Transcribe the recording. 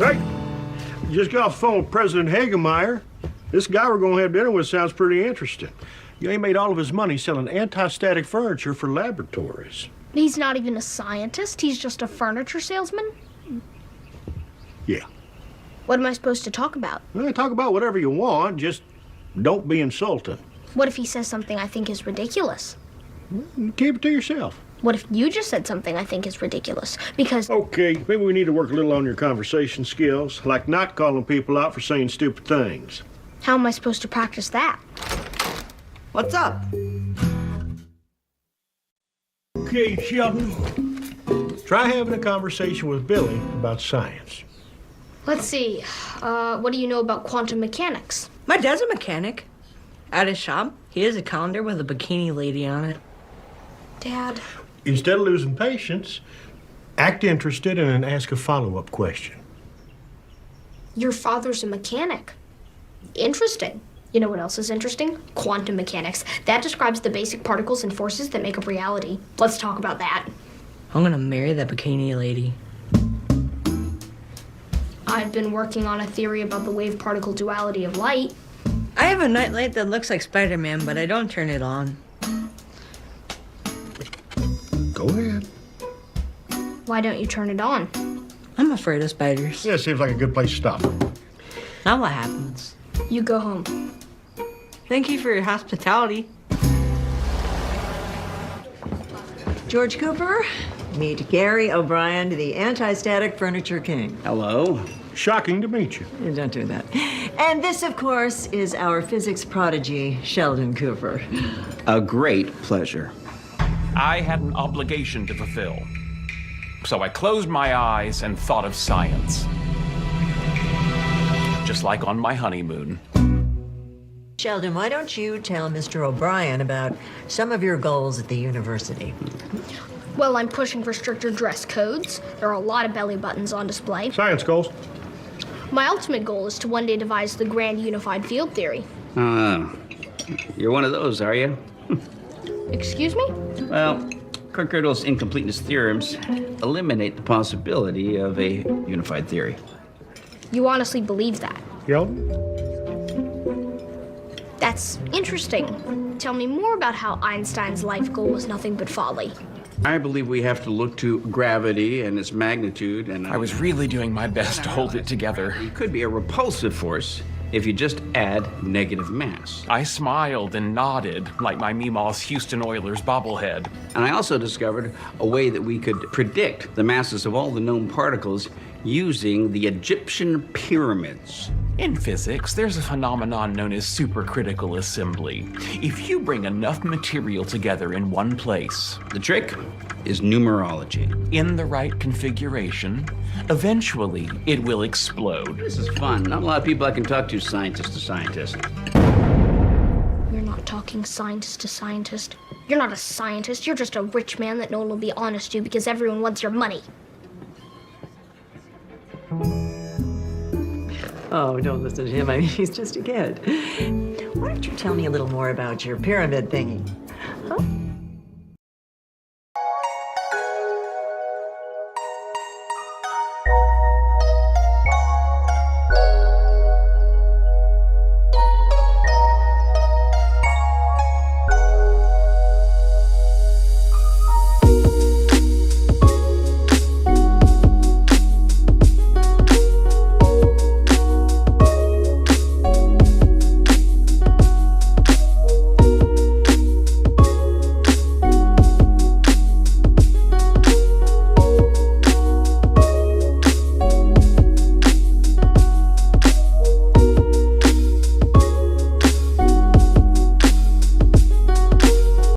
Hey, just got off the phone with President Hagemeyer. This guy we're going to have dinner with sounds pretty interesting. You know, he made all of his money selling anti-static furniture for laboratories. He's not even a scientist. He's just a furniture salesman. Yeah. What am I supposed to talk about? Well, talk about whatever you want, just don't be insulting. What if he says something I think is ridiculous? Keep it to yourself. What if you just said something I think is ridiculous? Because... Okay, maybe we need to work a little on your conversation skills, like not calling people out for saying stupid things. How am I supposed to practice that? What's up? Okay, Sheldon. Try having a conversation with Billy about science. Let's see. What do you know about quantum mechanics? My dad's a mechanic. At his shop, he has a calendar with a bikini lady on it. Dad. Instead of losing patience, act interested and then ask a follow-up question. Your father's a mechanic. Interesting. You know what else is interesting? Quantum mechanics. That describes the basic particles and forces that make up reality. Let's talk about that. I'm gonna marry that bikini lady. I've been working on a theory about the wave-particle duality of light. I have a nightlight that looks like Spider-Man, but I don't turn it on. Go ahead. Why don't you turn it on? I'm afraid of spiders. Yeah, seems like a good place to stop. Now what happens? You go home. Thank you for your hospitality. George Cooper, meet Gary O'Brien, the anti-static furniture king. Hello. Shocking to meet you. Don't do that. And this, of course, is our physics prodigy, Sheldon Cooper. A great pleasure. I had an obligation to fulfill. So I closed my eyes and thought of science. Just like on my honeymoon. Sheldon, why don't you tell Mr. O'Brien about some of your goals at the university? Well, I'm pushing for stricter dress codes. There are a lot of belly buttons on display. Science goals. My ultimate goal is to one day devise the grand unified field theory. You're one of those, are you? Excuse me? Well, Kirk-Gödel's incompleteness theorems eliminate the possibility of a unified theory. You honestly believe that? Sheldon? That's interesting. Tell me more about how Einstein's life goal was nothing but folly. I believe we have to look to gravity and its magnitude, and I was really doing my best to hold it together. it could be a repulsive force if you just add negative mass. I smiled and nodded like my Meemaw's Houston Oilers bobblehead. And I also discovered a way that we could predict the masses of all the known particles using the Egyptian pyramids. In physics, there's a phenomenon known as supercritical assembly. If you bring enough material together in one place, The trick is numerology. in the right configuration, eventually it will explode. This is fun. Not a lot of people I can talk to, scientist to scientist. You're not talking scientist to scientist. You're not a scientist. You're just a rich man that no one will be honest to because everyone wants your money. Oh, don't listen to him. I mean, he's just a kid. Why don't you tell me a little more about your pyramid thingy?